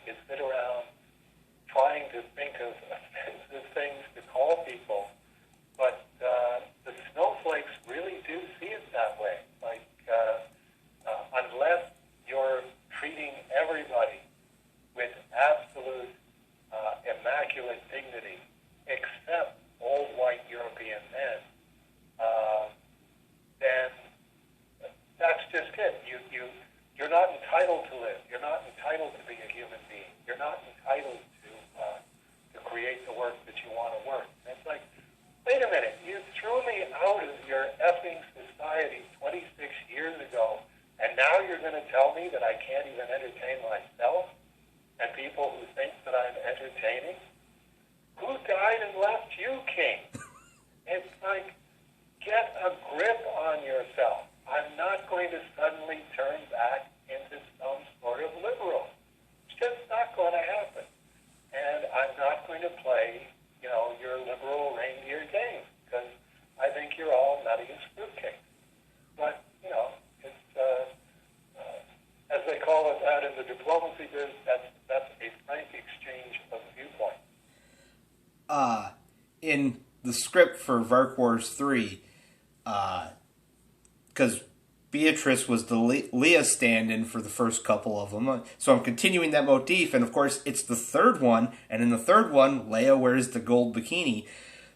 is sit around trying to think of offensive things to call people, but the snowflakes really do see it that way. Like, unless you're treating everybody with absolute immaculate dignity, except old white European men, then that's just it. You're not entitled to live. You're not entitled to be a human being. You're not entitled to create the work that you want to work. And it's like, wait a minute, you threw me out of your effing society 26 years ago, and now you're going to tell me that I can't even entertain myself and people who think that I'm entertaining? Who died and left you, King? It's like, get a grip on yourself. I'm not going to suddenly turn back into some sort of liberal. It's just not going to happen. And I'm not going to play, your liberal reindeer game, because I think you're all nutty as fruitcake. But, it's, as they call it out in the diplomacy biz, that's a frank exchange of viewpoint. In the script for Vark Wars 3, because Beatrice was the Leah stand-in for the first couple of them. So I'm continuing that motif, and of course it's the third one, and in the third one, Leia wears the gold bikini.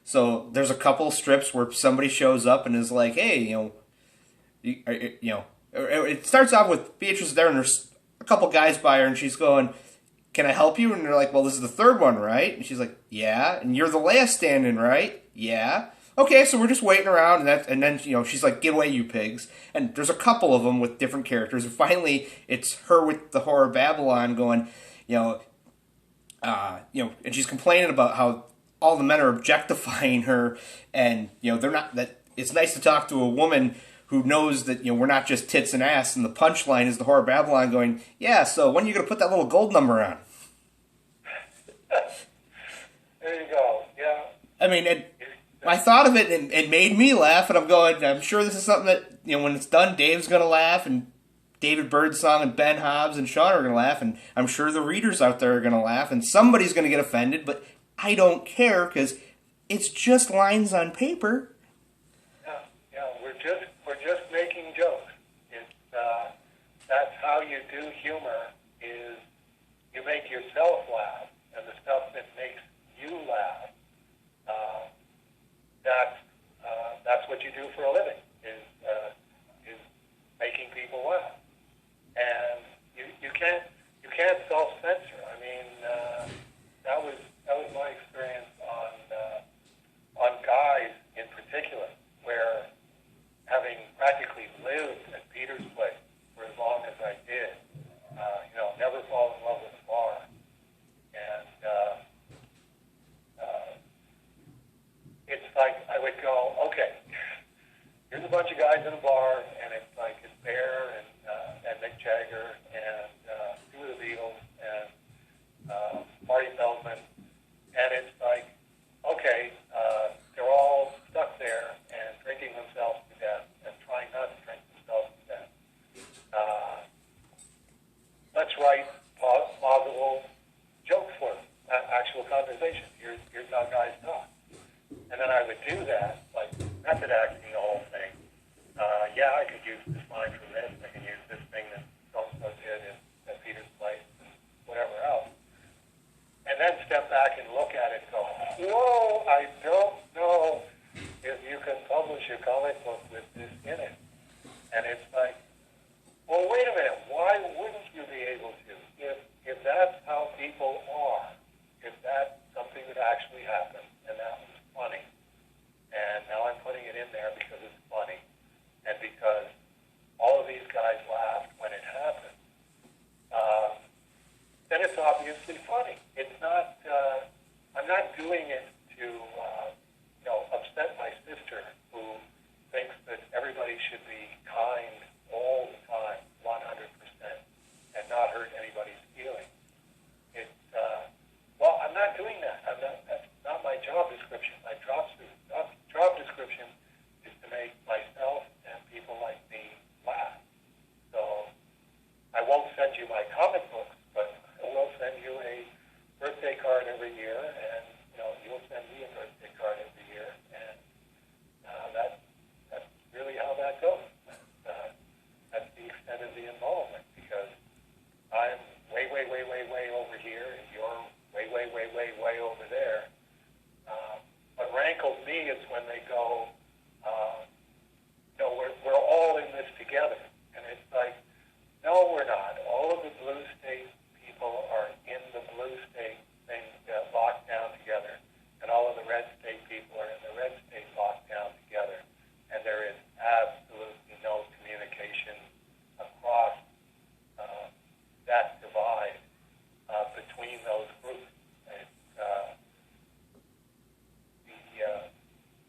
So there's a couple strips where somebody shows up and is like, hey, it starts off with Beatrice there, and there's a couple guys by her, and she's going, can I help you? And they're like, well, this is the third one, right? And she's like, yeah. And you're the Leia stand-in, right? Yeah. Okay, so we're just waiting around, and then she's like, get away, you pigs. And there's a couple of them with different characters, and finally it's her with the Whore of Babylon going, and she's complaining about how all the men are objectifying her, and they're not. That it's nice to talk to a woman who knows that we're not just tits and ass. And the punchline is the Whore of Babylon going, yeah. So when are you going to put that little gold number on? There you go. Yeah. I mean, I thought of it, and it made me laugh, and I'm sure this is something that, when it's done, Dave's going to laugh, and David Birdsong and Ben Hobbs and Sean are going to laugh, and I'm sure the readers out there are going to laugh, and somebody's going to get offended, but I don't care, because it's just lines on paper. Yeah, we're just making jokes. That's how you do humor, is you make yourself laugh, and the stuff that makes you laugh, that's what you do for a living, is making people laugh. And you can't self-censor. I mean, that was my experience on Guys in particular, where having practically lived at Peter's place for as long as I did, never fall in love with a bar, and it's like I would go, okay, here's a bunch of guys in a bar, and it's like it's Bear and Mick Jagger and two of the Beatles and Marty Feldman, and it's like, okay, they're all stuck there and drinking themselves to death and trying not to drink themselves to death. Let's write plausible jokes for them, actual conversation. Here's how guys talk. And then I would do that, like method acting the whole thing. I could use this line from this, I could use this thing that so-and-so did at Peter's place, and whatever else. And then step back and look at it and go, whoa, I don't know if you can publish a comic book with this in it. And it's like, well, wait a minute, why wouldn't you be able to? If that's how people are, if that's something that actually happened, and that was funny, and now I'm putting it in there because it's funny, and because all of these guys laughed when it happened, then it's obviously funny. It's not, I'm not doing it to, upset my sister who thinks that everybody should be kind all the time, 100%, and not hurt anybody's feelings. It's, I'm not doing that. That's not my job description. My job description is to make myself and people like me laugh. So I won't send you my comic books, but I will send you birthday card every year, and you'll send me a birthday card every year, and that's really how that goes. That's the extent of the involvement, because I'm way, way, way, way, way over here, and you're way, way, way, way, way over there. What rankles me is when they go, we're all in this together, and it's like, no, we're not. All of the blue state people are in the blue state thing locked down together, and all of the red state people are in the red state locked down together, and there is absolutely no communication across that divide between those groups. It's,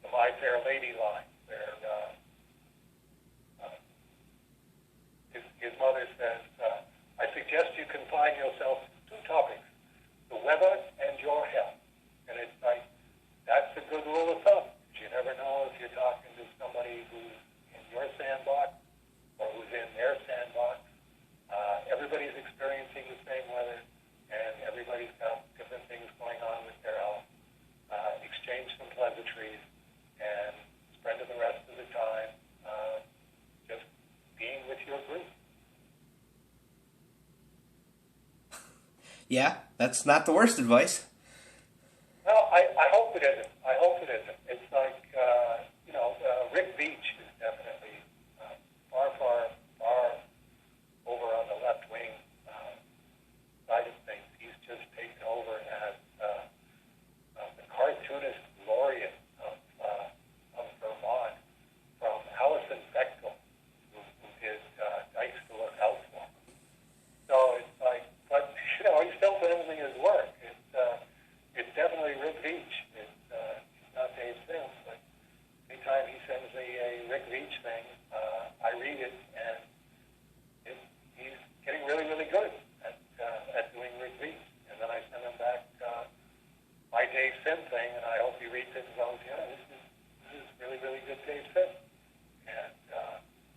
the My Fair Lady line, where his mother says, I suggest you confine yourself to 2 topics, the weather and your health. And it's like, that's a good rule of thumb. You never know if you're talking to somebody who's in your sandbox or who's in their sandbox. Everybody's experiencing the same weather, and everybody's got different things going on with their health. Exchange some pleasantries and spend the rest of the time just being with your group. Yeah, that's not the worst advice. Well, I hope it isn't. I hope it isn't. It's like, Rick Beach is definitely far, far, far over on the left wing side of things. He's just taken over as the cartoonist laureate of Vermont from Alison Bechtel, who did Dykes to Look Out For. So it's like, but he's still filming his work. It's definitely Rick Beach. It's not Dave Sims, but anytime he sends me a Rick Beach thing, I read it, and he's getting really, really good at doing Rick Beach. And then I send him back my Dave Sim thing, and I hope he reads it and goes, this is really, really good Dave Sim. And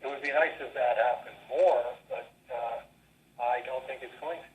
it would be nice if that happened more, but I don't think it's going to.